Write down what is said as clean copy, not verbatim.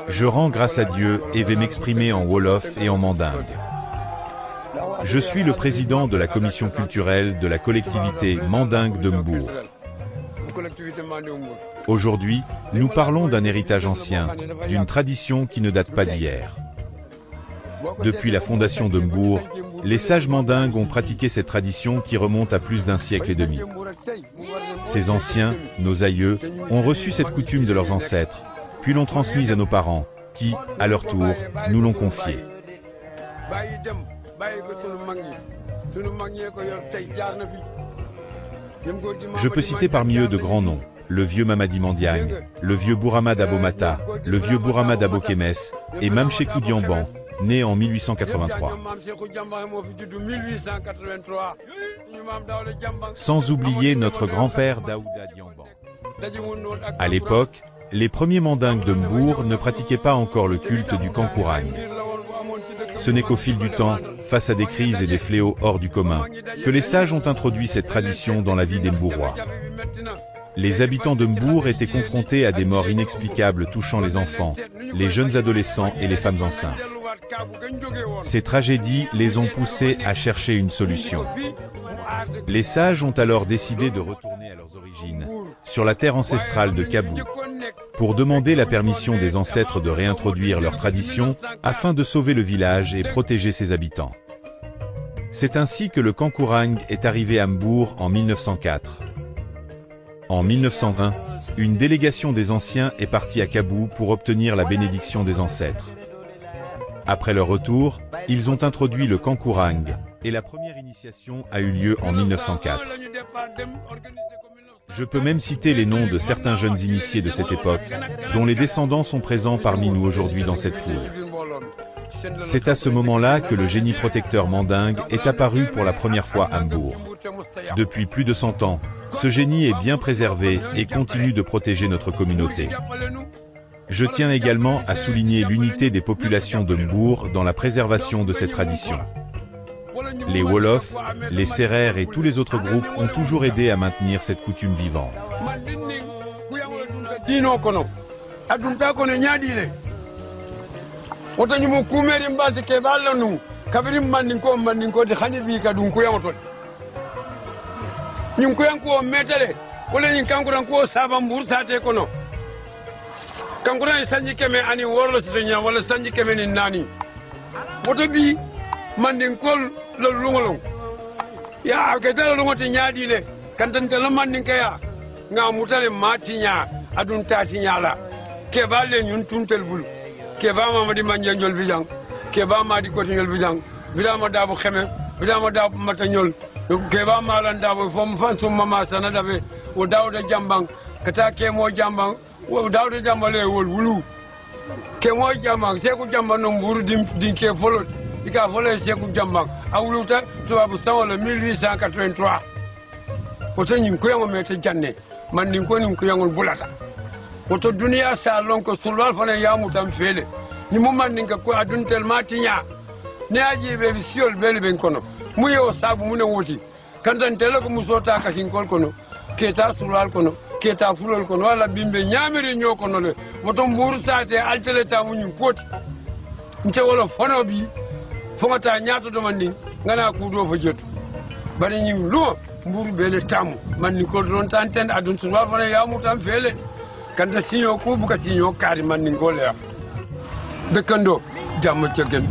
Je rends grâce à Dieu et vais m'exprimer en Wolof et en mandingue. Je suis le président de la commission culturelle de la collectivité mandingue de Mbour. Aujourd'hui, nous parlons d'un héritage ancien, d'une tradition qui ne date pas d'hier. Depuis la fondation de Mbour, les sages mandingues ont pratiqué cette tradition qui remonte à plus d'un siècle et demi. Ces anciens, nos aïeux, ont reçu cette coutume de leurs ancêtres, puis l'ont transmise à nos parents, qui, à leur tour, nous l'ont confiée. Je peux citer parmi eux de grands noms, le vieux Mamadi Mandiang, le vieux Bourama Dabomata, le vieux Bourama Dabokemes et Mamchekou Diamban, né en 1883. Sans oublier notre grand-père Daouda Diamban. À l'époque, les premiers mandingues de Mbour ne pratiquaient pas encore le culte du Kankourang. Ce n'est qu'au fil du temps, face à des crises et des fléaux hors du commun, que les sages ont introduit cette tradition dans la vie des Mbourois. Les habitants de Mbour étaient confrontés à des morts inexplicables touchant les enfants, les jeunes adolescents et les femmes enceintes. Ces tragédies les ont poussés à chercher une solution. Les sages ont alors décidé de retourner à leurs origines, sur la terre ancestrale de Kabou, pour demander la permission des ancêtres de réintroduire leurs traditions afin de sauver le village et protéger ses habitants. C'est ainsi que le Kankourang est arrivé à Mbour en 1904. En 1901, une délégation des anciens est partie à Kabou pour obtenir la bénédiction des ancêtres. Après leur retour, ils ont introduit le Kankourang, et la première initiation a eu lieu en 1904. Je peux même citer les noms de certains jeunes initiés de cette époque, dont les descendants sont présents parmi nous aujourd'hui dans cette foule. C'est à ce moment-là que le génie protecteur mandingue est apparu pour la première fois à Mbour. Depuis plus de 100 ans, ce génie est bien préservé et continue de protéger notre communauté. Je tiens également à souligner l'unité des populations de Mbour dans la préservation de cette tradition. Les Wolofs, les Sérères et tous les autres groupes ont toujours aidé à maintenir cette coutume vivante. Kankuran sanji keme ani worlo sitenya wala sanji keme ni nani moto bi mandin kol lo lungolong ya ke tala lungoti nyaadi le kantan tala mandin kaya nga mutale matinya adun tatinya la ke balle nyun tuntel bul ke ba mamadi manjanjol bijang ke ba madi kotinyol bijang bila ma dabu xeme bila ma dabu matanyol ke ba malan dabu fom fansum mama sana dabe o dawda jambang kata ke mo jambang wo dawde jambale wol wulu ke mo jambang seku jambang no mburu din ke folot dika folé seku jambang awuluta tubabu sawala 1883 oto nyin ko yango mete janne man nin ko nin ko yango bulata oto duniya sa lon ko sulwal fana yamu tam fele ni mo man nin ko adun tel matinya ne aji be siol bele ben kono mu yo sabu mu ne woti kantan tele ko musota ka hin kol kono ke ta sulwal kono keta fulol kono wala bimbe nyamere nyokono le moto mburu sate altele ta munyu poti nte wala fono bi fongata nyaato do mandi ngana ku do fa jetu bari nyim lu mburu bele tamu man ko don tanten adun sulwa fona ya mutam fele kanda sinyo ku buka sinyo kari man ko le de kando jamm ci gen